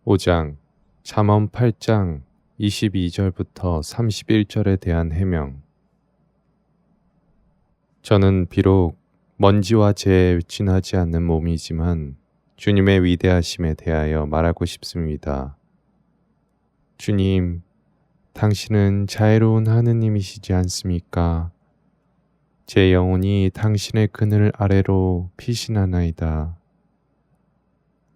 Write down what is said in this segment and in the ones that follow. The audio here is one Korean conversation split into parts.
5장 잠언 8장 22절부터 31절에 대한 해명. 저는 비록 먼지와 재에 진하지 않는 몸이지만 주님의 위대하심에 대하여 말하고 싶습니다. 주님, 당신은 자애로운 하느님이시지 않습니까? 제 영혼이 당신의 그늘 아래로 피신하나이다.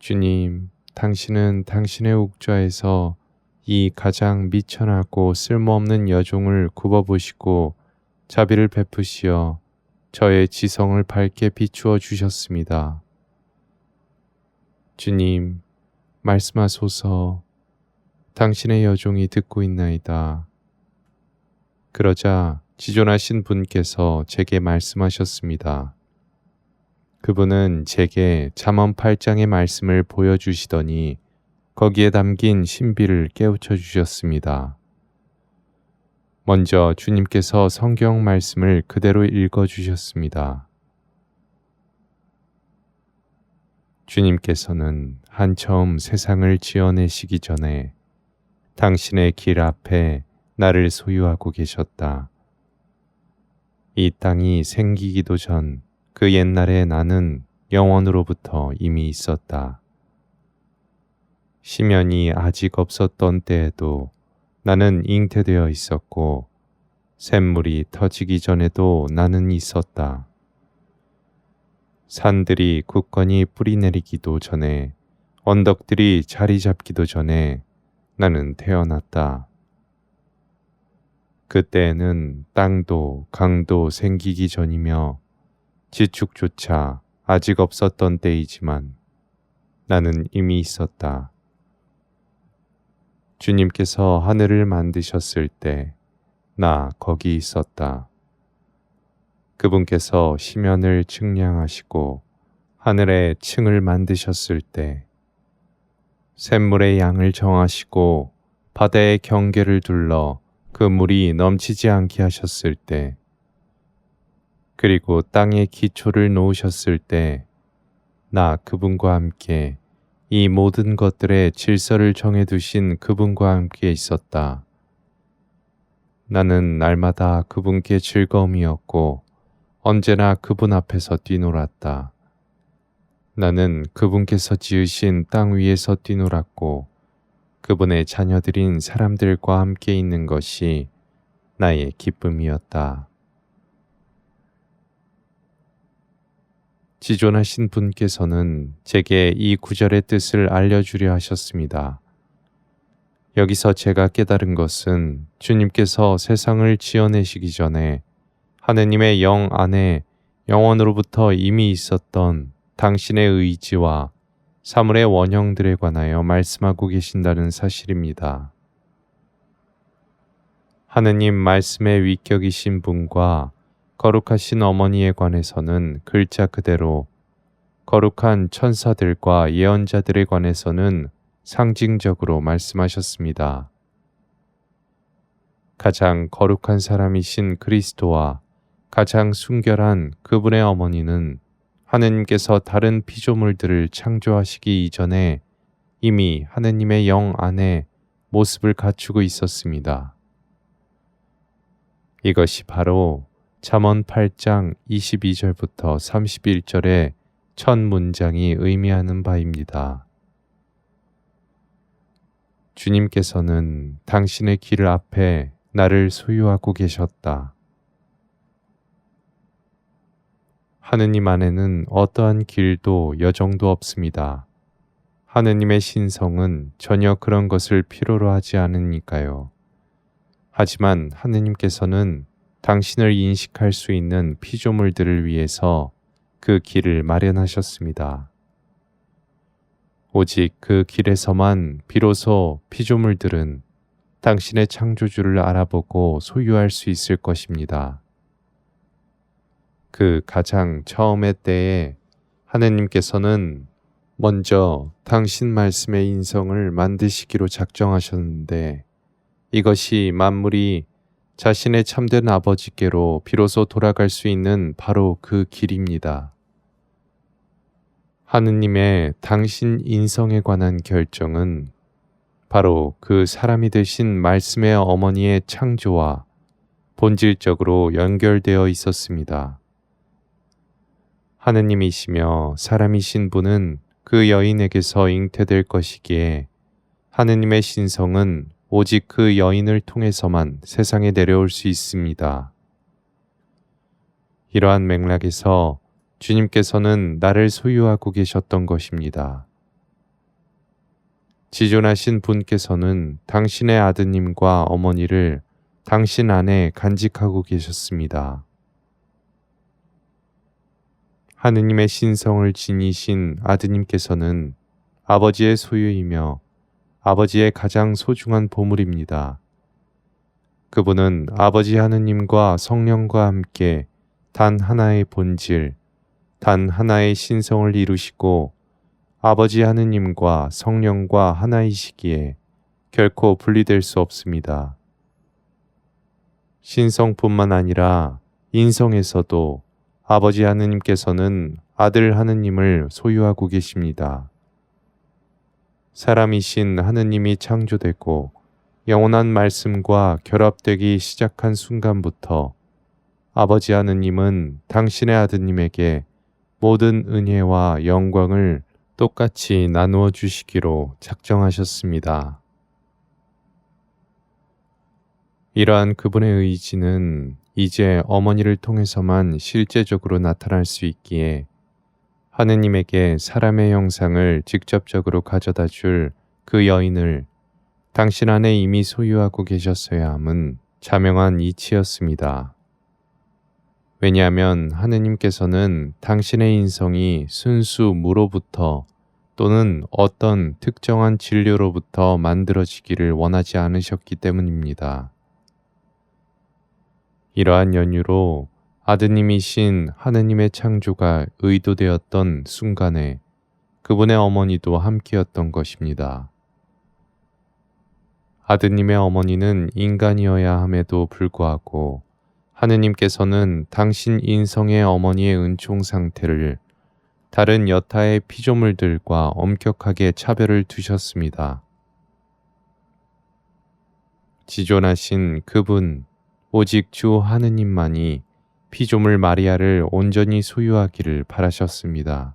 주님, 당신은 당신의 옥좌에서 이 가장 미천하고 쓸모없는 여종을 굽어보시고 자비를 베푸시어 저의 지성을 밝게 비추어 주셨습니다. 주님, 말씀하소서. 당신의 여종이 듣고 있나이다. 그러자 지존하신 분께서 제게 말씀하셨습니다. 그분은 제게 잠언 8장의 말씀을 보여주시더니 거기에 담긴 신비를 깨우쳐 주셨습니다. 먼저 주님께서 성경 말씀을 그대로 읽어 주셨습니다. 주님께서는 한처음 세상을 지어내시기 전에 당신의 길 앞에 나를 소유하고 계셨다. 이 땅이 생기기도 전 그 옛날에 나는 영원으로부터 이미 있었다. 시면이 아직 없었던 때에도 나는 잉태되어 있었고 샘물이 터지기 전에도 나는 있었다. 산들이 굳건히 뿌리내리기도 전에 언덕들이 자리 잡기도 전에 나는 태어났다. 그때에는 땅도 강도 생기기 전이며 지축조차 아직 없었던 때이지만 나는 이미 있었다. 주님께서 하늘을 만드셨을 때 나 거기 있었다. 그분께서 시면을 측량하시고 하늘의 층을 만드셨을 때 샘물의 양을 정하시고 바다의 경계를 둘러 그 물이 넘치지 않게 하셨을 때 그리고 땅의 기초를 놓으셨을 때 나 그분과 함께 이 모든 것들의 질서를 정해두신 그분과 함께 있었다. 나는 날마다 그분께 즐거움이었고 언제나 그분 앞에서 뛰놀았다. 나는 그분께서 지으신 땅 위에서 뛰놀았고 그분의 자녀들인 사람들과 함께 있는 것이 나의 기쁨이었다. 지존하신 분께서는 제게 이 구절의 뜻을 알려주려 하셨습니다. 여기서 제가 깨달은 것은 주님께서 세상을 지어내시기 전에 하느님의 영 안에 영원으로부터 이미 있었던 당신의 의지와 사물의 원형들에 관하여 말씀하고 계신다는 사실입니다. 하느님 말씀의 위격이신 분과 거룩하신 어머니에 관해서는 글자 그대로, 거룩한 천사들과 예언자들에 관해서는 상징적으로 말씀하셨습니다. 가장 거룩한 사람이신 그리스도와 가장 순결한 그분의 어머니는 하느님께서 다른 피조물들을 창조하시기 이전에 이미 하느님의 영 안에 모습을 갖추고 있었습니다. 이것이 바로 잠언 8장 22절부터 31절의 첫 문장이 의미하는 바입니다. 주님께서는 당신의 길 앞에 나를 소유하고 계셨다. 하느님 안에는 어떠한 길도 여정도 없습니다. 하느님의 신성은 전혀 그런 것을 필요로 하지 않으니까요. 하지만 하느님께서는 당신을 인식할 수 있는 피조물들을 위해서 그 길을 마련하셨습니다. 오직 그 길에서만 비로소 피조물들은 당신의 창조주를 알아보고 소유할 수 있을 것입니다. 그 가장 처음의 때에 하느님께서는 먼저 당신 말씀의 인성을 만드시기로 작정하셨는데 이것이 만물이 자신의 참된 아버지께로 비로소 돌아갈 수 있는 바로 그 길입니다. 하느님의 당신 인성에 관한 결정은 바로 그 사람이 되신 말씀의 어머니의 창조와 본질적으로 연결되어 있었습니다. 하느님이시며 사람이신 분은 그 여인에게서 잉태될 것이기에 하느님의 신성은 오직 그 여인을 통해서만 세상에 내려올 수 있습니다. 이러한 맥락에서 주님께서는 나를 소유하고 계셨던 것입니다. 지존하신 분께서는 당신의 아드님과 어머니를 당신 안에 간직하고 계셨습니다. 하느님의 신성을 지니신 아드님께서는 아버지의 소유이며 아버지의 가장 소중한 보물입니다. 그분은 아버지 하느님과 성령과 함께 단 하나의 본질, 단 하나의 신성을 이루시고 아버지 하느님과 성령과 하나이시기에 결코 분리될 수 없습니다. 신성뿐만 아니라 인성에서도 아버지 하느님께서는 아들 하느님을 소유하고 계십니다. 사람이신 하느님이 창조되고 영원한 말씀과 결합되기 시작한 순간부터 아버지 하느님은 당신의 아드님에게 모든 은혜와 영광을 똑같이 나누어 주시기로 작정하셨습니다. 이러한 그분의 의지는 이제 어머니를 통해서만 실제적으로 나타날 수 있기에 하느님에게 사람의 형상을 직접적으로 가져다 줄 그 여인을 당신 안에 이미 소유하고 계셨어야 함은 자명한 이치였습니다. 왜냐하면 하느님께서는 당신의 인성이 순수 무로부터 또는 어떤 특정한 진료로부터 만들어지기를 원하지 않으셨기 때문입니다. 이러한 연유로 아드님이신 하느님의 창조가 의도되었던 순간에 그분의 어머니도 함께였던 것입니다. 아드님의 어머니는 인간이어야 함에도 불구하고 하느님께서는 당신 인성의 어머니의 은총 상태를 다른 여타의 피조물들과 엄격하게 차별을 두셨습니다. 지존하신 그분, 오직 주 하느님만이 피조물 마리아를 온전히 소유하기를 바라셨습니다.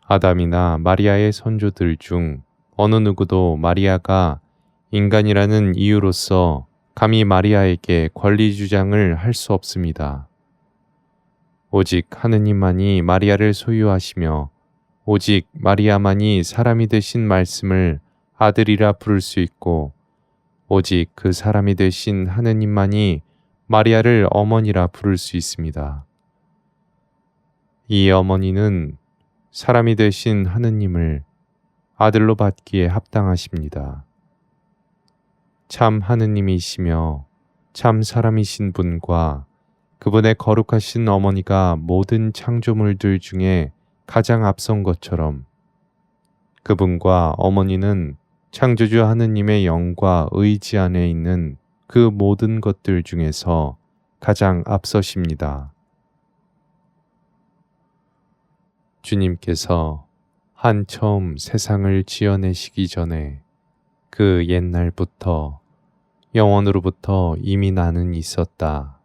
아담이나 마리아의 선조들 중 어느 누구도 마리아가 인간이라는 이유로서 감히 마리아에게 권리 주장을 할 수 없습니다. 오직 하느님만이 마리아를 소유하시며 오직 마리아만이 사람이 되신 말씀을 아들이라 부를 수 있고 오직 그 사람이 되신 하느님만이 마리아를 어머니라 부를 수 있습니다. 이 어머니는 사람이 되신 하느님을 아들로 받기에 합당하십니다. 참 하느님이시며 참 사람이신 분과 그분의 거룩하신 어머니가 모든 창조물들 중에 가장 앞선 것처럼 그분과 어머니는 창조주 하느님의 영과 의지 안에 있는 그 모든 것들 중에서 가장 앞서십니다. 주님께서 한 처음 세상을 지어내시기 전에 그 옛날부터 영원으로부터 이미 나는 있었다.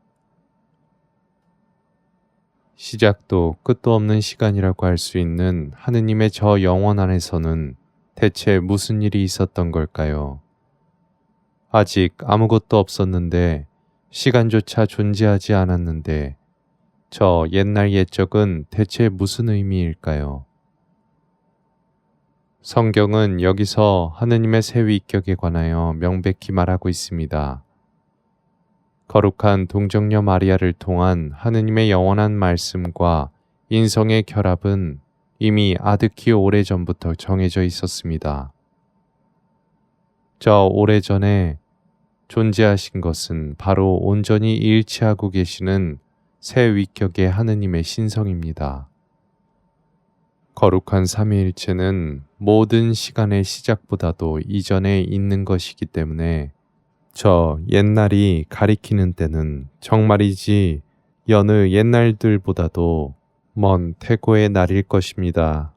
시작도 끝도 없는 시간이라고 할 수 있는 하느님의 저 영원 안에서는 대체 무슨 일이 있었던 걸까요? 아직 아무것도 없었는데 시간조차 존재하지 않았는데 저 옛날 옛적은 대체 무슨 의미일까요? 성경은 여기서 하느님의 새 위격에 관하여 명백히 말하고 있습니다. 거룩한 동정녀 마리아를 통한 하느님의 영원한 말씀과 인성의 결합은 이미 아득히 오래전부터 정해져 있었습니다. 저 오래전에 존재하신 것은 바로 온전히 일치하고 계시는 새 위격의 하느님의 신성입니다. 거룩한 삼위일체는 모든 시간의 시작보다도 이전에 있는 것이기 때문에 저 옛날이 가리키는 때는 정말이지 여느 옛날들보다도 먼 태고의 날일 것입니다.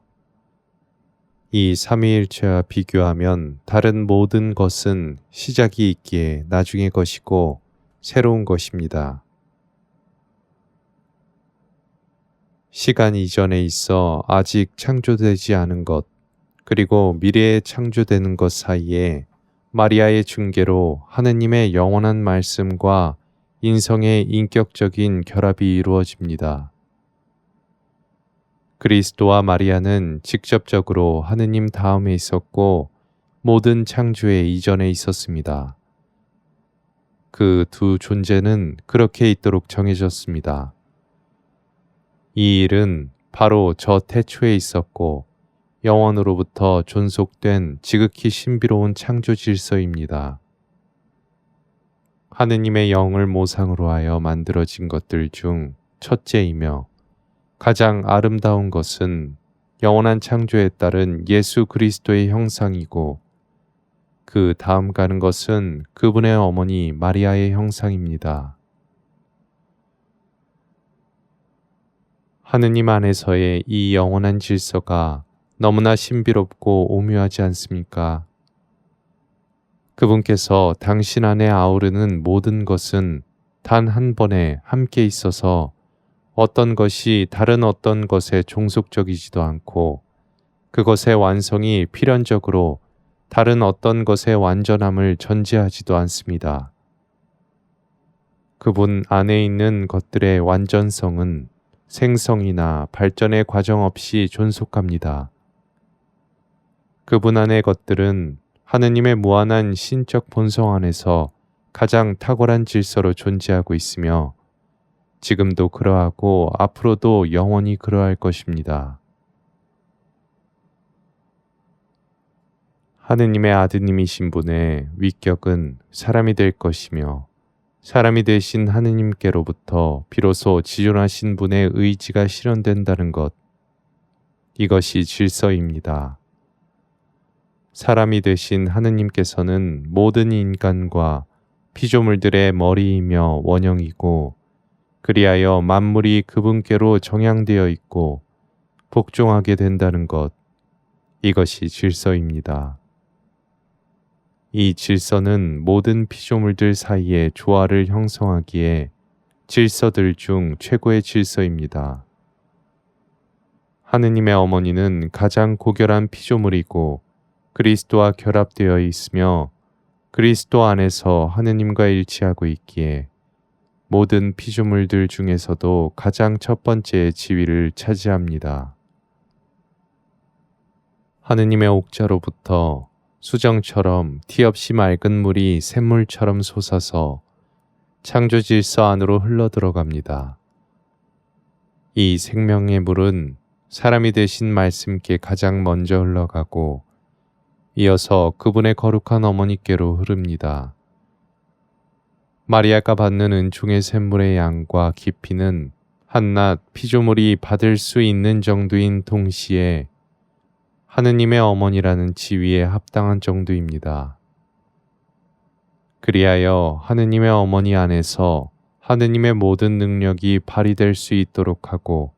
이 삼위일체와 비교하면 다른 모든 것은 시작이 있기에 나중의 것이고 새로운 것입니다. 시간 이전에 있어 아직 창조되지 않은 것, 그리고 미래에 창조되는 것 사이에 마리아의 중개로 하느님의 영원한 말씀과 인성의 인격적인 결합이 이루어집니다. 그리스도와 마리아는 직접적으로 하느님 다음에 있었고 모든 창조의 이전에 있었습니다. 그 두 존재는 그렇게 있도록 정해졌습니다. 이 일은 바로 저 태초에 있었고 영원으로부터 존속된 지극히 신비로운 창조 질서입니다. 하느님의 영을 모상으로 하여 만들어진 것들 중 첫째이며 가장 아름다운 것은 영원한 창조에 따른 예수 그리스도의 형상이고 그 다음 가는 것은 그분의 어머니 마리아의 형상입니다. 하느님 안에서의 이 영원한 질서가 너무나 신비롭고 오묘하지 않습니까? 그분께서 당신 안에 아우르는 모든 것은 단 한 번에 함께 있어서 어떤 것이 다른 어떤 것에 종속적이지도 않고 그것의 완성이 필연적으로 다른 어떤 것의 완전함을 전제하지도 않습니다. 그분 안에 있는 것들의 완전성은 생성이나 발전의 과정 없이 존속합니다. 그분 안의 것들은 하느님의 무한한 신적 본성 안에서 가장 탁월한 질서로 존재하고 있으며 지금도 그러하고 앞으로도 영원히 그러할 것입니다. 하느님의 아드님이신 분의 위격은 사람이 될 것이며 사람이 되신 하느님께로부터 비로소 지존하신 분의 의지가 실현된다는 것, 이것이 질서입니다. 사람이 되신 하느님께서는 모든 인간과 피조물들의 머리이며 원형이고 그리하여 만물이 그분께로 정향되어 있고 복종하게 된다는 것, 이것이 질서입니다. 이 질서는 모든 피조물들 사이의 조화를 형성하기에 질서들 중 최고의 질서입니다. 하느님의 어머니는 가장 고결한 피조물이고 그리스도와 결합되어 있으며 그리스도 안에서 하느님과 일치하고 있기에 모든 피조물들 중에서도 가장 첫 번째 지위를 차지합니다. 하느님의 옥자로부터 수정처럼 티 없이 맑은 물이 샘물처럼 솟아서 창조 질서 안으로 흘러 들어갑니다. 이 생명의 물은 사람이 되신 말씀께 가장 먼저 흘러가고 이어서 그분의 거룩한 어머니께로 흐릅니다. 마리아가 받는 은총의 샘물의 양과 깊이는 한낱 피조물이 받을 수 있는 정도인 동시에 하느님의 어머니라는 지위에 합당한 정도입니다. 그리하여 하느님의 어머니 안에서 하느님의 모든 능력이 발휘될 수 있도록 하고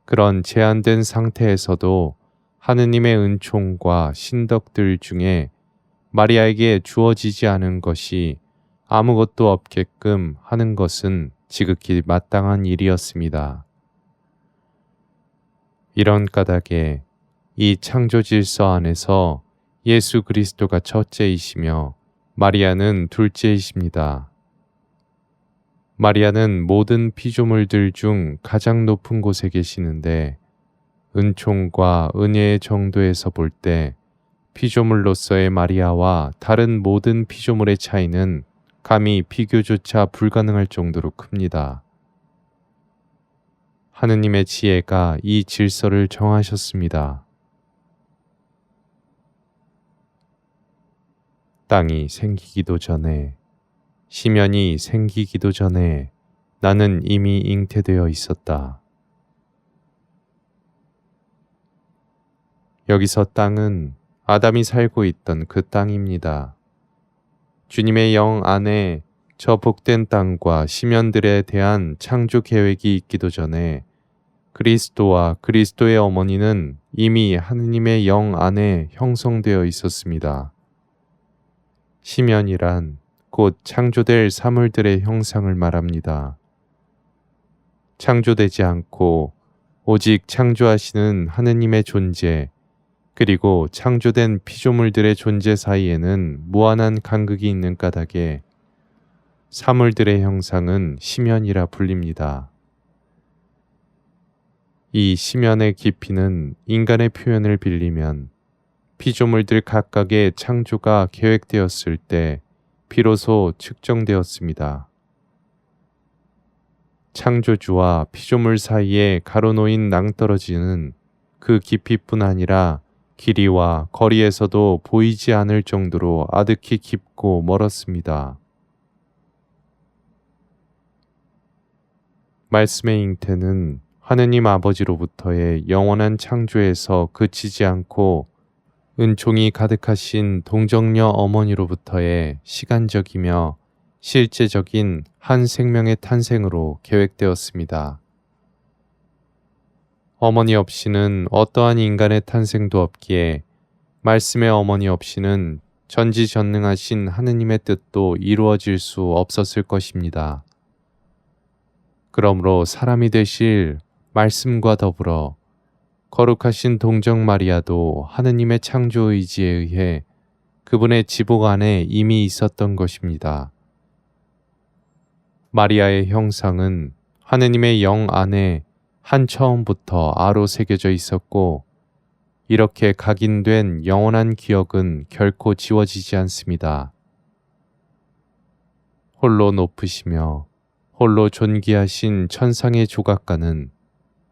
그런 제한된 상태에서도 하느님의 은총과 신덕들 중에 마리아에게 주어지지 않은 것이 아무것도 없게끔 하는 것은 지극히 마땅한 일이었습니다. 이런 까닭에 이 창조 질서 안에서 예수 그리스도가 첫째이시며 마리아는 둘째이십니다. 마리아는 모든 피조물들 중 가장 높은 곳에 계시는데 은총과 은혜의 정도에서 볼 때 피조물로서의 마리아와 다른 모든 피조물의 차이는 감히 비교조차 불가능할 정도로 큽니다. 하느님의 지혜가 이 질서를 정하셨습니다. 땅이 생기기도 전에, 시면이 생기기도 전에 나는 이미 잉태되어 있었다. 여기서 땅은 아담이 살고 있던 그 땅입니다. 주님의 영 안에 저 복된 땅과 시면들에 대한 창조 계획이 있기도 전에 그리스도와 그리스도의 어머니는 이미 하느님의 영 안에 형성되어 있었습니다. 시면이란 곧 창조될 사물들의 형상을 말합니다. 창조되지 않고 오직 창조하시는 하느님의 존재, 그리고 창조된 피조물들의 존재 사이에는 무한한 간극이 있는 까닭에 사물들의 형상은 시면이라 불립니다. 이 시면의 깊이는 인간의 표현을 빌리면 피조물들 각각의 창조가 계획되었을 때 비로소 측정되었습니다. 창조주와 피조물 사이에 가로놓인 낭떠러지는 그 깊이뿐 아니라 길이와 거리에서도 보이지 않을 정도로 아득히 깊고 멀었습니다. 말씀의 잉태는 하느님 아버지로부터의 영원한 창조에서 그치지 않고 은총이 가득하신 동정녀 어머니로부터의 시간적이며 실제적인 한 생명의 탄생으로 계획되었습니다. 어머니 없이는 어떠한 인간의 탄생도 없기에 말씀의 어머니 없이는 전지전능하신 하느님의 뜻도 이루어질 수 없었을 것입니다. 그러므로 사람이 되실 말씀과 더불어 거룩하신 동정 마리아도 하느님의 창조 의지에 의해 그분의 지복 안에 이미 있었던 것입니다. 마리아의 형상은 하느님의 영 안에 한 처음부터 아로 새겨져 있었고, 이렇게 각인된 영원한 기억은 결코 지워지지 않습니다. 홀로 높으시며 홀로 존귀하신 천상의 조각가는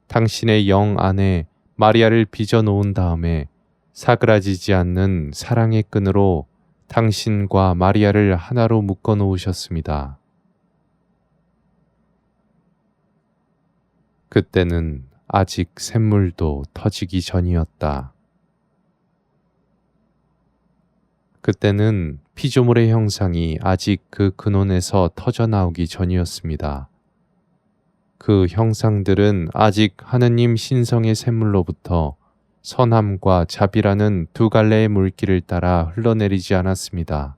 당신의 영 안에 마리아를 빚어 놓은 다음에 사그라지지 않는 사랑의 끈으로 당신과 마리아를 하나로 묶어 놓으셨습니다. 그때는 아직 샘물도 터지기 전이었다. 그때는 피조물의 형상이 아직 그 근원에서 터져 나오기 전이었습니다. 그 형상들은 아직 하느님 신성의 샘물로부터 선함과 자비라는 두 갈래의 물길을 따라 흘러내리지 않았습니다.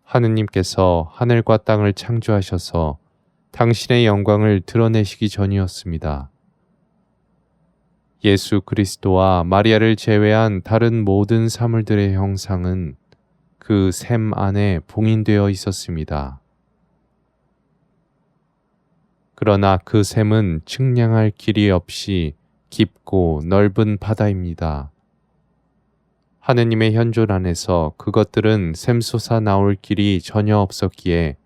하느님께서 하늘과 땅을 창조하셔서 당신의 영광을 드러내시기 전이었습니다. 예수 그리스도와 마리아를 제외한 다른 모든 사물들의 형상은 그 샘 안에 봉인되어 있었습니다. 그러나 그 샘은 측량할 길이 없이 깊고 넓은 바다입니다. 하느님의 현존 안에서 그것들은 샘솟아 나올 길이 전혀 없었기에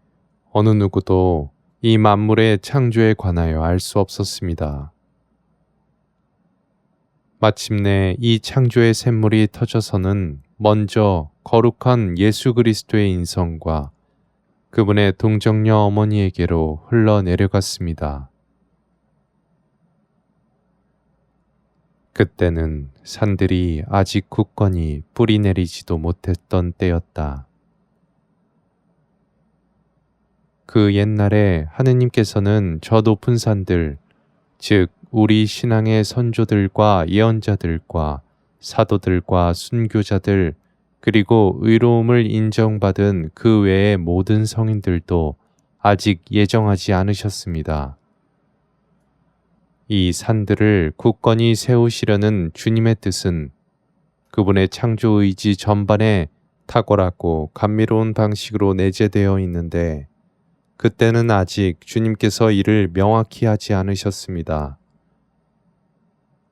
어느 누구도 이 만물의 창조에 관하여 알 수 없었습니다. 마침내 이 창조의 샘물이 터져서는 먼저 거룩한 예수 그리스도의 인성과 그분의 동정녀 어머니에게로 흘러내려갔습니다. 그때는 산들이 아직 굳건히 뿌리 내리지도 못했던 때였다. 그 옛날에 하느님께서는 저 높은 산들, 즉 우리 신앙의 선조들과 예언자들과 사도들과 순교자들, 그리고 의로움을 인정받은 그 외의 모든 성인들도 아직 예정하지 않으셨습니다. 이 산들을 굳건히 세우시려는 주님의 뜻은 그분의 창조 의지 전반에 탁월하고 감미로운 방식으로 내재되어 있는데, 그때는 아직 주님께서 이를 명확히 하지 않으셨습니다.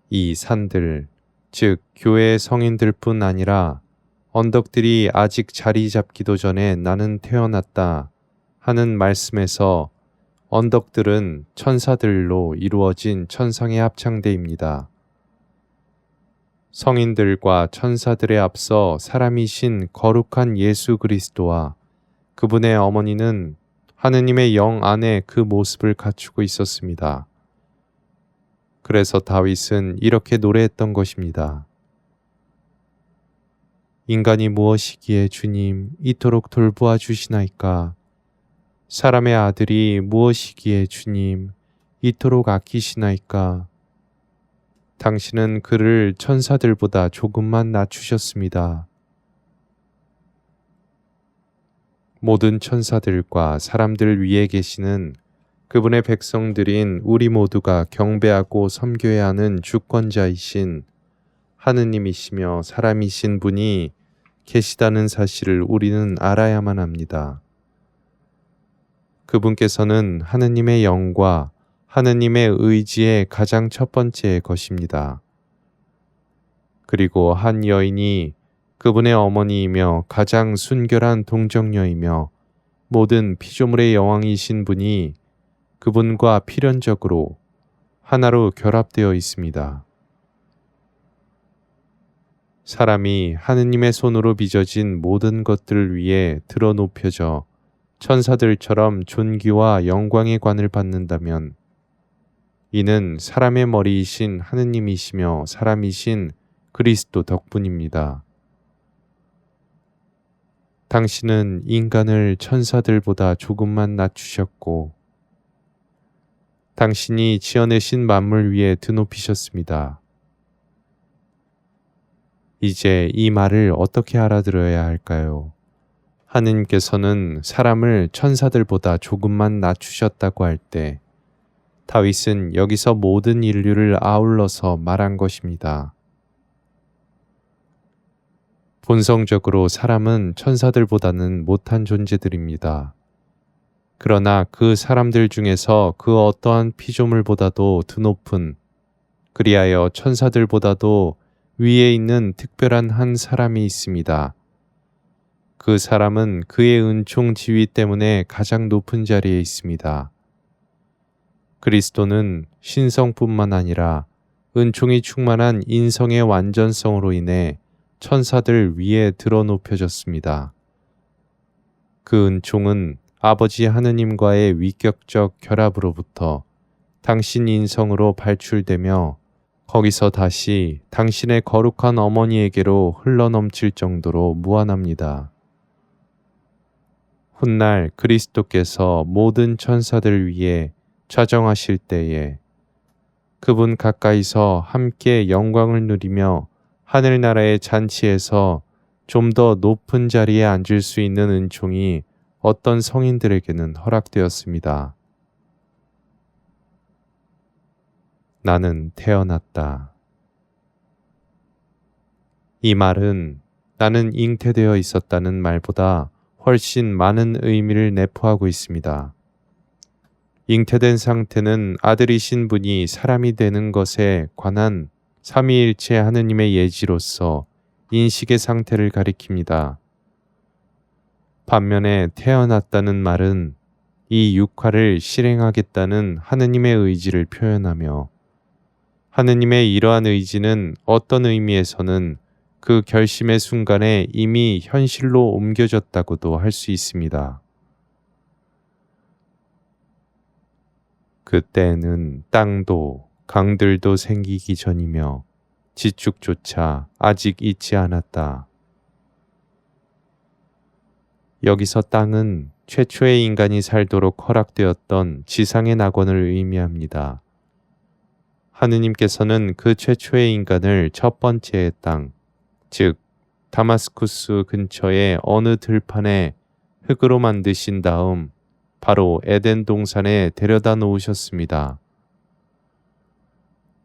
이 산들, 즉 교회의 성인들뿐 아니라 언덕들이 아직 자리 잡기도 전에 나는 태어났다 하는 말씀에서 언덕들은 천사들로 이루어진 천상의 합창대입니다. 성인들과 천사들에 앞서 사람이신 거룩한 예수 그리스도와 그분의 어머니는 하느님의 영 안에 그 모습을 갖추고 있었습니다. 그래서 다윗은 이렇게 노래했던 것입니다. 인간이 무엇이기에 주님 이토록 돌보아 주시나이까? 사람의 아들이 무엇이기에 주님 이토록 아끼시나이까? 당신은 그를 천사들보다 조금만 낮추셨습니다. 모든 천사들과 사람들 위에 계시는 그분의 백성들인 우리 모두가 경배하고 섬겨야 하는 주권자이신 하느님이시며 사람이신 분이 계시다는 사실을 우리는 알아야만 합니다. 그분께서는 하느님의 영과 하느님의 의지의 가장 첫 번째 것입니다. 그리고 한 여인이 그분의 어머니이며 가장 순결한 동정녀이며 모든 피조물의 여왕이신 분이 그분과 필연적으로 하나로 결합되어 있습니다. 사람이 하느님의 손으로 빚어진 모든 것들을 위해 드러높여져 천사들처럼 존귀와 영광의 관을 받는다면 이는 사람의 머리이신 하느님이시며 사람이신 그리스도 덕분입니다. 당신은 인간을 천사들보다 조금만 낮추셨고 당신이 지어내신 만물 위에 드높이셨습니다. 이제 이 말을 어떻게 알아들어야 할까요? 하느님께서는 사람을 천사들보다 조금만 낮추셨다고 할 때 다윗은 여기서 모든 인류를 아울러서 말한 것입니다. 본성적으로 사람은 천사들보다는 못한 존재들입니다. 그러나 그 사람들 중에서 그 어떠한 피조물보다도 드높은, 그리하여 천사들보다도 위에 있는 특별한 한 사람이 있습니다. 그 사람은 그의 은총 지위 때문에 가장 높은 자리에 있습니다. 그리스도는 신성뿐만 아니라 은총이 충만한 인성의 완전성으로 인해 천사들 위에 드러높여졌습니다. 그 은총은 아버지 하느님과의 위격적 결합으로부터 당신 인성으로 발출되며 거기서 다시 당신의 거룩한 어머니에게로 흘러넘칠 정도로 무한합니다. 훗날 그리스도께서 모든 천사들 위에 좌정하실 때에 그분 가까이서 함께 영광을 누리며 하늘나라의 잔치에서 좀 더 높은 자리에 앉을 수 있는 은총이 어떤 성인들에게는 허락되었습니다. 나는 태어났다. 이 말은 나는 잉태되어 있었다는 말보다 훨씬 많은 의미를 내포하고 있습니다. 잉태된 상태는 아들이신 분이 사람이 되는 것에 관한 삼위일체 하느님의 예지로서 인식의 상태를 가리킵니다. 반면에 태어났다는 말은 이 육화를 실행하겠다는 하느님의 의지를 표현하며 하느님의 이러한 의지는 어떤 의미에서는 그 결심의 순간에 이미 현실로 옮겨졌다고도 할 수 있습니다. 그때는 땅도 강들도 생기기 전이며 지축조차 아직 있지 않았다. 여기서 땅은 최초의 인간이 살도록 허락되었던 지상의 낙원을 의미합니다. 하느님께서는 그 최초의 인간을 첫 번째의 땅, 즉 다마스쿠스 근처의 어느 들판에 흙으로 만드신 다음 바로 에덴 동산에 데려다 놓으셨습니다.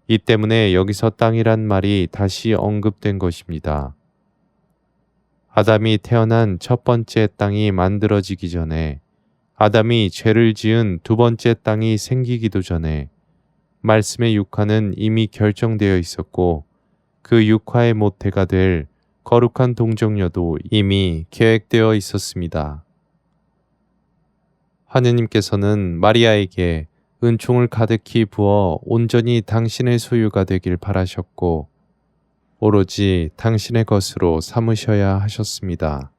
이 때문에 여기서 땅이란 말이 다시 언급된 것입니다. 아담이 태어난 첫 번째 땅이 만들어지기 전에 아담이 죄를 지은 두 번째 땅이 생기기도 전에 말씀의 육화는 이미 결정되어 있었고 그 육화의 모태가 될 거룩한 동정녀도 이미 계획되어 있었습니다. 하느님께서는 마리아에게 은총을 가득히 부어 온전히 당신의 소유가 되길 바라셨고 오로지 당신의 것으로 삼으셔야 하셨습니다.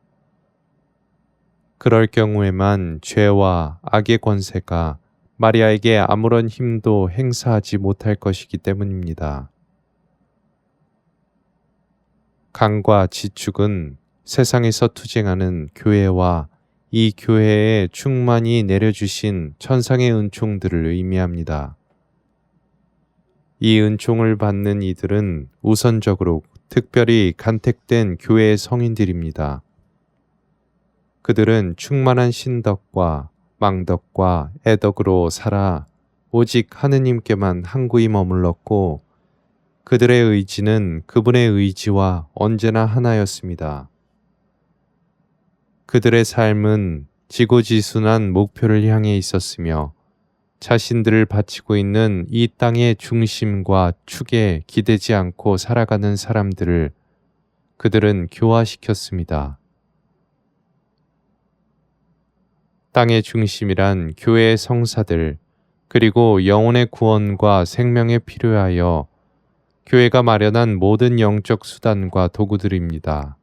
그럴 경우에만 죄와 악의 권세가 마리아에게 아무런 힘도 행사하지 못할 것이기 때문입니다. 강과 지축은 세상에서 투쟁하는 교회와 이 교회에 충만히 내려주신 천상의 은총들을 의미합니다. 이 은총을 받는 이들은 우선적으로 특별히 간택된 교회의 성인들입니다. 그들은 충만한 신덕과 망덕과 애덕으로 살아 오직 하느님께만 항구히 머물렀고 그들의 의지는 그분의 의지와 언제나 하나였습니다. 그들의 삶은 지고지순한 목표를 향해 있었으며 자신들을 바치고 있는 이 땅의 중심과 축에 기대지 않고 살아가는 사람들을 그들은 교화시켰습니다. 땅의 중심이란 교회의 성사들, 그리고 영혼의 구원과 생명에 필요하여 교회가 마련한 모든 영적 수단과 도구들입니다.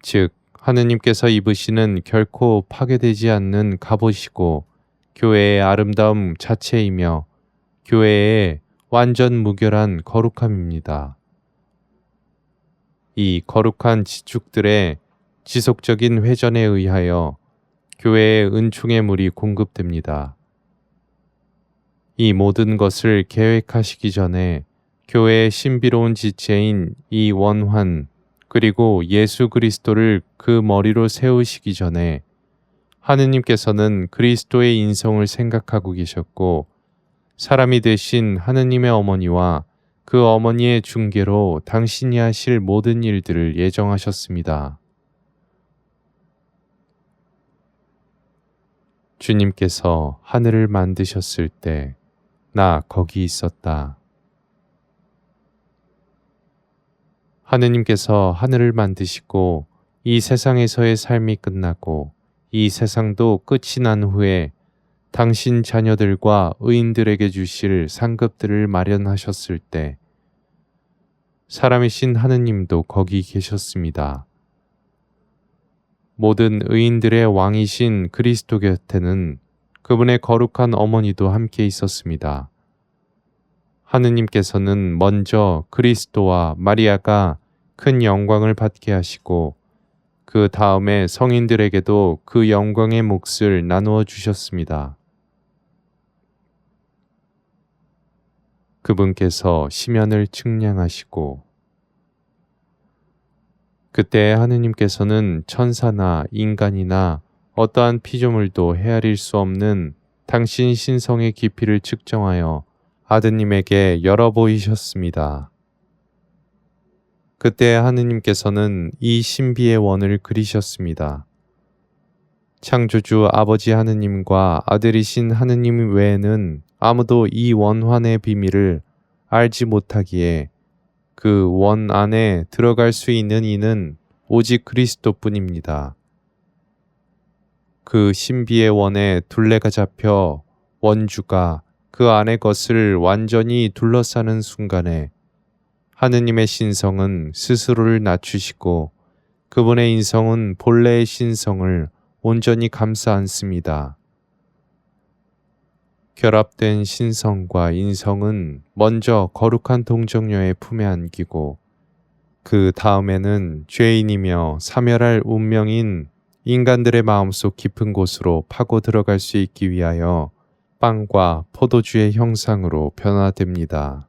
즉, 하느님께서 입으시는 결코 파괴되지 않는 갑옷이고 교회의 아름다움 자체이며 교회의 완전 무결한 거룩함입니다. 이 거룩한 지축들의 지속적인 회전에 의하여 교회의 은총의 물이 공급됩니다. 이 모든 것을 계획하시기 전에 교회의 신비로운 지체인 이 원환 그리고 예수 그리스도를 그 머리로 세우시기 전에 하느님께서는 그리스도의 인성을 생각하고 계셨고 사람이 되신 하느님의 어머니와 그 어머니의 중개로 당신이 하실 모든 일들을 예정하셨습니다. 주님께서 하늘을 만드셨을 때 나 거기 있었다. 하느님께서 하늘을 만드시고 이 세상에서의 삶이 끝나고 이 세상도 끝이 난 후에 당신 자녀들과 의인들에게 주실 상급들을 마련하셨을 때 사람이신 하느님도 거기 계셨습니다. 모든 의인들의 왕이신 그리스도 곁에는 그분의 거룩한 어머니도 함께 있었습니다. 하느님께서는 먼저 그리스도와 마리아가 큰 영광을 받게 하시고 그 다음에 성인들에게도 그 영광의 몫을 나누어 주셨습니다. 그분께서 시면을 측량하시고 그때 하느님께서는 천사나 인간이나 어떠한 피조물도 헤아릴 수 없는 당신 신성의 깊이를 측정하여 아드님에게 열어 보이셨습니다. 그때 하느님께서는 이 신비의 원을 그리셨습니다. 창조주 아버지 하느님과 아들이신 하느님 외에는 아무도 이 원환의 비밀을 알지 못하기에 그 원 안에 들어갈 수 있는 이는 오직 그리스도뿐입니다. 그 신비의 원에 둘레가 잡혀 원주가 그 안의 것을 완전히 둘러싸는 순간에 하느님의 신성은 스스로를 낮추시고 그분의 인성은 본래의 신성을 온전히 감싸 안습니다. 결합된 신성과 인성은 먼저 거룩한 동정녀의 품에 안기고 그 다음에는 죄인이며 사멸할 운명인 인간들의 마음속 깊은 곳으로 파고 들어갈 수 있기 위하여 빵과 포도주의 형상으로 변화됩니다.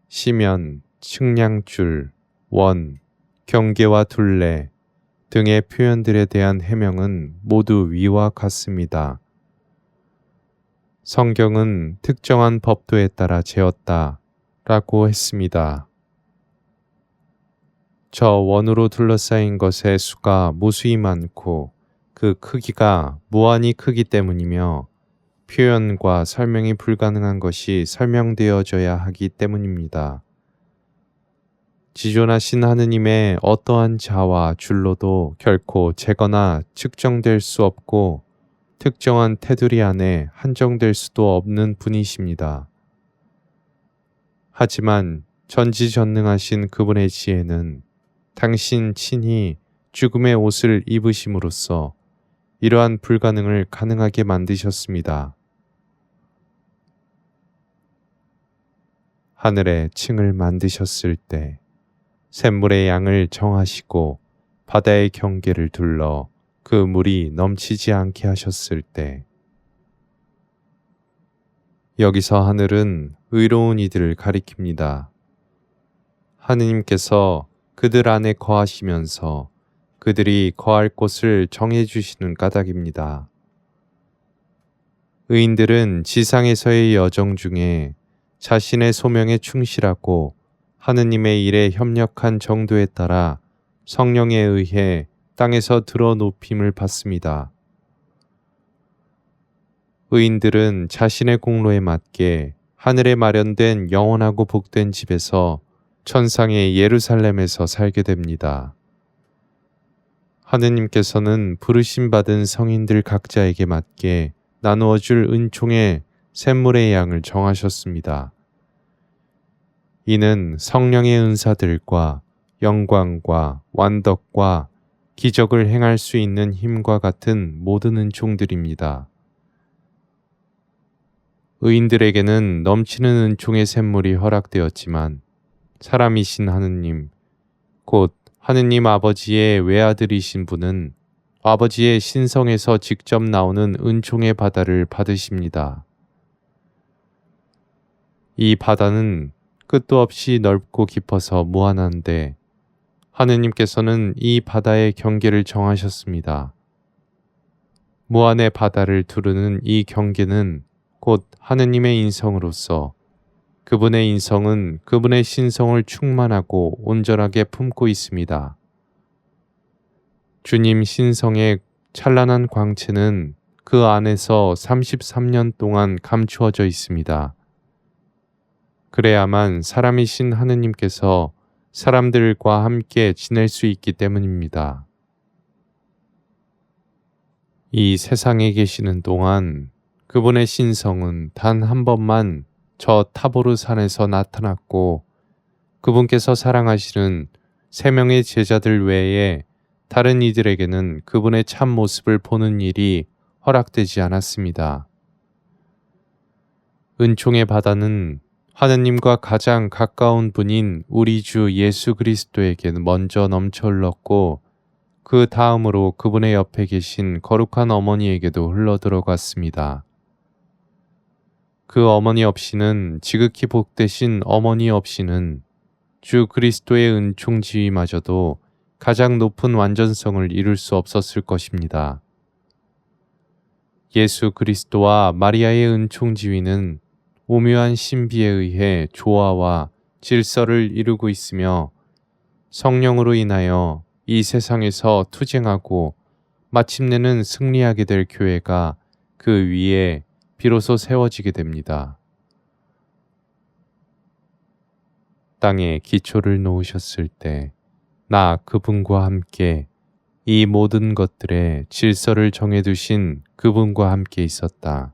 시면, 측량줄, 원, 경계와 둘레 등의 표현들에 대한 해명은 모두 위와 같습니다. 성경은 특정한 법도에 따라 재었다 라고 했습니다. 저 원으로 둘러싸인 것의 수가 무수히 많고 그 크기가 무한히 크기 때문이며 표현과 설명이 불가능한 것이 설명되어져야 하기 때문입니다. 지존하신 하느님의 어떠한 자와 줄로도 결코 재거나 측정될 수 없고 특정한 테두리 안에 한정될 수도 없는 분이십니다. 하지만 전지전능하신 그분의 지혜는 당신 친히 죽음의 옷을 입으심으로써 이러한 불가능을 가능하게 만드셨습니다. 하늘의 층을 만드셨을 때 샘물의 양을 정하시고 바다의 경계를 둘러 그 물이 넘치지 않게 하셨을 때 여기서 하늘은 의로운 이들을 가리킵니다. 하느님께서 그들 안에 거하시면서 그들이 거할 곳을 정해주시는 까닭입니다. 의인들은 지상에서의 여정 중에 자신의 소명에 충실하고 하느님의 일에 협력한 정도에 따라 성령에 의해 땅에서 들어 높임을 받습니다. 의인들은 자신의 공로에 맞게 하늘에 마련된 영원하고 복된 집에서 천상의 예루살렘에서 살게 됩니다. 하느님께서는 부르심 받은 성인들 각자에게 맞게 나누어 줄 은총의 샘물의 양을 정하셨습니다. 이는 성령의 은사들과 영광과 완덕과 기적을 행할 수 있는 힘과 같은 모든 은총들입니다. 의인들에게는 넘치는 은총의 샘물이 허락되었지만 사람이신 하느님, 곧 하느님 아버지의 외아들이신 분은 아버지의 신성에서 직접 나오는 은총의 바다를 받으십니다. 이 바다는 끝도 없이 넓고 깊어서 무한한데 하느님께서는 이 바다의 경계를 정하셨습니다. 무한의 바다를 두르는 이 경계는 곧 하느님의 인성으로서 그분의 인성은 그분의 신성을 충만하고 온전하게 품고 있습니다. 주님 신성의 찬란한 광채는 그 안에서 33년 동안 감추어져 있습니다. 그래야만 사람이신 하느님께서 사람들과 함께 지낼 수 있기 때문입니다. 이 세상에 계시는 동안 그분의 신성은 단 한 번만 저 타보르 산에서 나타났고 그분께서 사랑하시는 3명의 제자들 외에 다른 이들에게는 그분의 참 모습을 보는 일이 허락되지 않았습니다. 은총의 바다는 하느님과 가장 가까운 분인 우리 주 예수 그리스도에게 먼저 넘쳐 흘렀고 그 다음으로 그분의 옆에 계신 거룩한 어머니에게도 흘러들어갔습니다. 그 어머니 없이는 지극히 복되신 어머니 없이는 주 그리스도의 은총 지위마저도 가장 높은 완전성을 이룰 수 없었을 것입니다. 예수 그리스도와 마리아의 은총 지위는 오묘한 신비에 의해 조화와 질서를 이루고 있으며 성령으로 인하여 이 세상에서 투쟁하고 마침내는 승리하게 될 교회가 그 위에 비로소 세워지게 됩니다. 땅에 기초를 놓으셨을 때 나 그분과 함께 이 모든 것들의 질서를 정해두신 그분과 함께 있었다.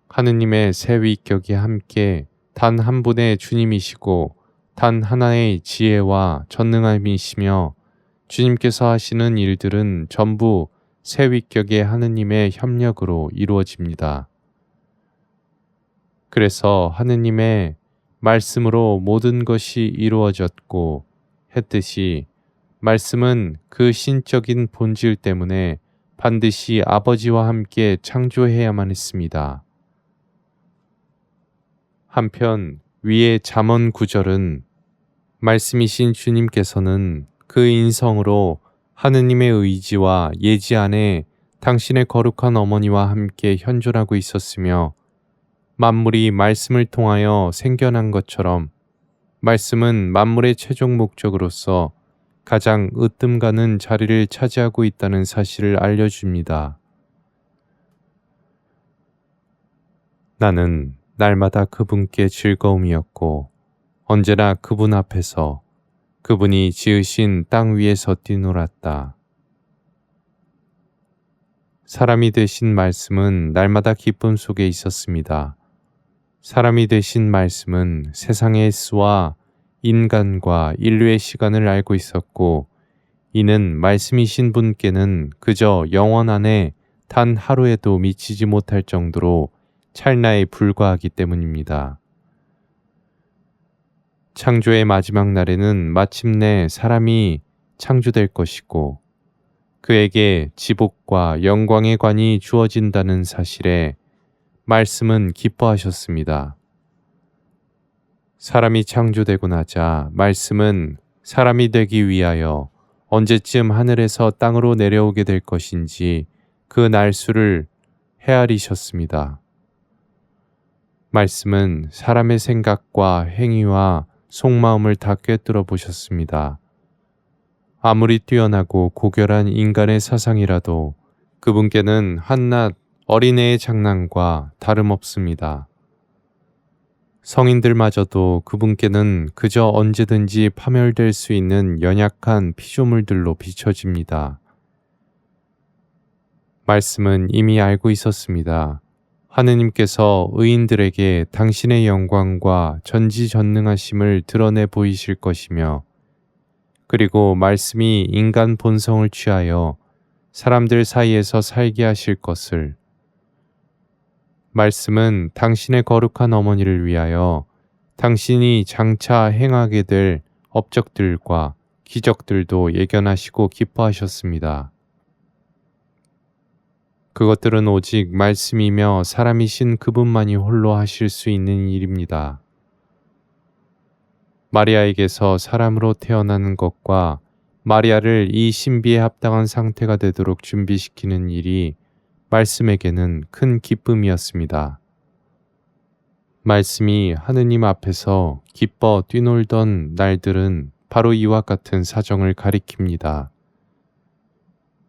하느님의 새 위격이 함께 단 한 분의 주님이시고 단 하나의 지혜와 전능함이시며 주님께서 하시는 일들은 전부 새 위격의 하느님의 협력으로 이루어집니다. 그래서 하느님의 말씀으로 모든 것이 이루어졌고 했듯이 말씀은 그 신적인 본질 때문에 반드시 아버지와 함께 창조해야만 했습니다. 한편 위의 잠언 9절은 말씀이신 주님께서는 그 인성으로 하느님의 의지와 예지 안에 당신의 거룩한 어머니와 함께 현존하고 있었으며 만물이 말씀을 통하여 생겨난 것처럼 말씀은 만물의 최종 목적으로서 가장 으뜸 가는 자리를 차지하고 있다는 사실을 알려줍니다. 나는 날마다 그분께 즐거움이었고 언제나 그분 앞에서 그분이 지으신 땅 위에서 뛰놀았다. 사람이 되신 말씀은 날마다 기쁨 속에 있었습니다. 사람이 되신 말씀은 세상의 수와 인간과 인류의 시간을 알고 있었고 이는 말씀이신 분께는 그저 영원 안에 단 하루에도 미치지 못할 정도로 찰나에 불과하기 때문입니다. 창조의 마지막 날에는 마침내 사람이 창조될 것이고 그에게 지복과 영광의 관이 주어진다는 사실에 말씀은 기뻐하셨습니다. 사람이 창조되고 나자 말씀은 사람이 되기 위하여 언제쯤 하늘에서 땅으로 내려오게 될 것인지 그 날수를 헤아리셨습니다. 말씀은 사람의 생각과 행위와 속마음을 다 꿰뚫어 보셨습니다. 아무리 뛰어나고 고결한 인간의 사상이라도 그분께는 한낱 어린애의 장난과 다름없습니다. 성인들마저도 그분께는 그저 언제든지 파멸될 수 있는 연약한 피조물들로 비춰집니다. 말씀은 이미 알고 있었습니다. 하느님께서 의인들에게 당신의 영광과 전지전능하심을 드러내 보이실 것이며, 그리고 말씀이 인간 본성을 취하여 사람들 사이에서 살게 하실 것을, 말씀은 당신의 거룩한 어머니를 위하여 당신이 장차 행하게 될 업적들과 기적들도 예견하시고 기뻐하셨습니다. 그것들은 오직 말씀이며 사람이신 그분만이 홀로 하실 수 있는 일입니다. 마리아에게서 사람으로 태어나는 것과 마리아를 이 신비에 합당한 상태가 되도록 준비시키는 일이 말씀에게는 큰 기쁨이었습니다. 말씀이 하느님 앞에서 기뻐 뛰놀던 날들은 바로 이와 같은 사정을 가리킵니다.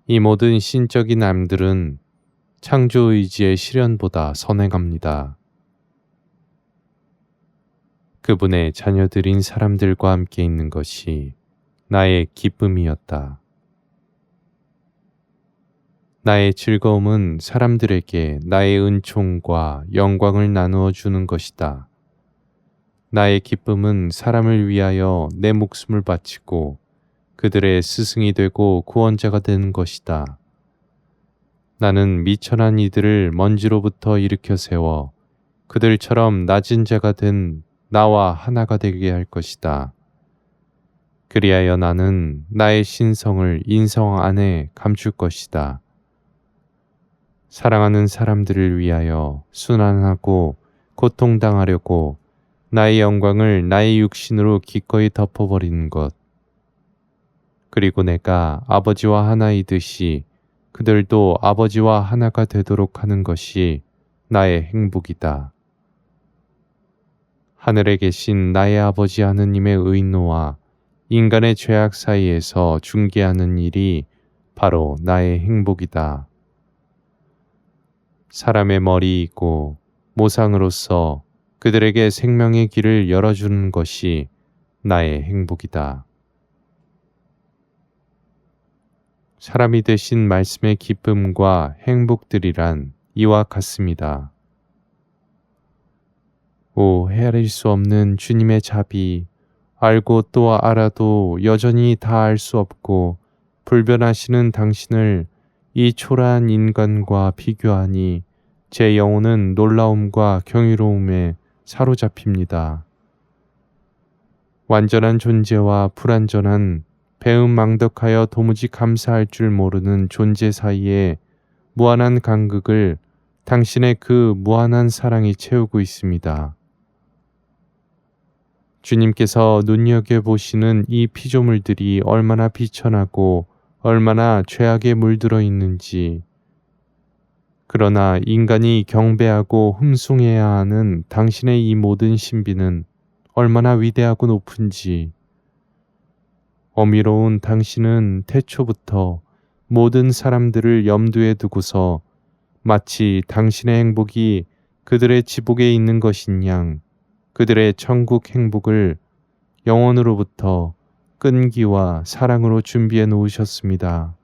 이 모든 신적인 남들은 창조의지의 실현보다 선행합니다. 그분의 자녀들인 사람들과 함께 있는 것이 나의 기쁨이었다. 나의 즐거움은 사람들에게 나의 은총과 영광을 나누어 주는 것이다. 나의 기쁨은 사람을 위하여 내 목숨을 바치고 그들의 스승이 되고 구원자가 되는 것이다. 나는 미천한 이들을 먼지로부터 일으켜 세워 그들처럼 낮은 자가 된 나와 하나가 되게 할 것이다. 그리하여 나는 나의 신성을 인성 안에 감출 것이다. 사랑하는 사람들을 위하여 순환하고 고통당하려고 나의 영광을 나의 육신으로 기꺼이 덮어버리는 것. 그리고 내가 아버지와 하나이듯이 그들도 아버지와 하나가 되도록 하는 것이 나의 행복이다. 하늘에 계신 나의 아버지 하느님의 의노와 인간의 죄악 사이에서 중개하는 일이 바로 나의 행복이다. 사람의 머리이고 모상으로서 그들에게 생명의 길을 열어주는 것이 나의 행복이다. 사람이 되신 말씀의 기쁨과 행복들이란 이와 같습니다. 오, 헤아릴 수 없는 주님의 자비, 알고 또 알아도 여전히 다 알 수 없고 불변하시는 당신을 이 초라한 인간과 비교하니 제 영혼은 놀라움과 경이로움에 사로잡힙니다. 완전한 존재와 불완전한 배은망덕하여 도무지 감사할 줄 모르는 존재 사이에 무한한 간극을 당신의 그 무한한 사랑이 채우고 있습니다. 주님께서 눈여겨보시는 이 피조물들이 얼마나 비천하고 얼마나 죄악에 물들어 있는지, 그러나 인간이 경배하고 흠숭해야 하는 당신의 이 모든 신비는 얼마나 위대하고 높은지, 어미로운 당신은 태초부터 모든 사람들을 염두에 두고서 마치 당신의 행복이 그들의 지복에 있는 것인 양 그들의 천국 행복을 영원으로부터 끈기와 사랑으로 준비해 놓으셨습니다.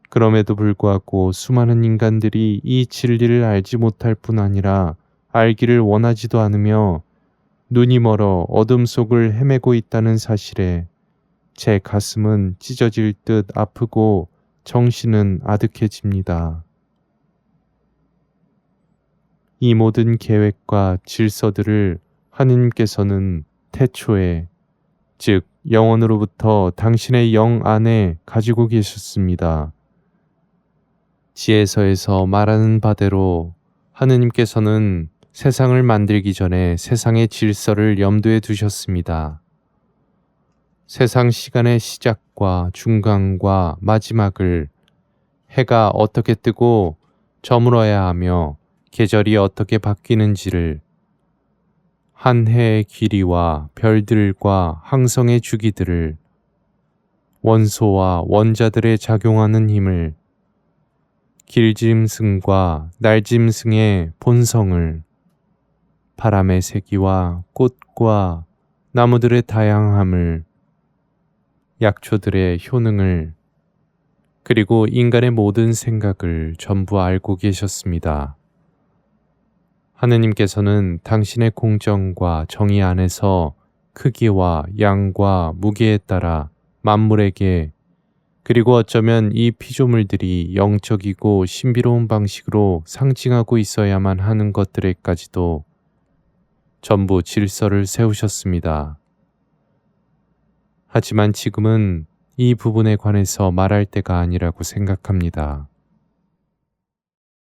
그럼에도 불구하고 수많은 인간들이 이 진리를 알지 못할 뿐 아니라 알기를 원하지도 않으며 눈이 멀어 어둠 속을 헤매고 있다는 사실에 제 가슴은 찢어질 듯 아프고 정신은 아득해집니다. 이 모든 계획과 질서들을 하느님께서는 태초에, 즉 영원으로부터 당신의 영 안에 가지고 계셨습니다. 지혜서에서 말하는 바대로 하느님께서는 세상을 만들기 전에 세상의 질서를 염두에 두셨습니다. 세상 시간의 시작과 중간과 마지막을 해가 어떻게 뜨고 저물어야 하며 계절이 어떻게 바뀌는지를 한 해의 길이와 별들과 항성의 주기들을 원소와 원자들의 작용하는 힘을 길짐승과 날짐승의 본성을 바람의 세기와 꽃과 나무들의 다양함을 약초들의 효능을 그리고 인간의 모든 생각을 전부 알고 계셨습니다. 하느님께서는 당신의 공정과 정의 안에서 크기와 양과 무게에 따라 만물에게 그리고 어쩌면 이 피조물들이 영적이고 신비로운 방식으로 상징하고 있어야만 하는 것들에까지도 전부 질서를 세우셨습니다. 하지만 지금은 이 부분에 관해서 말할 때가 아니라고 생각합니다.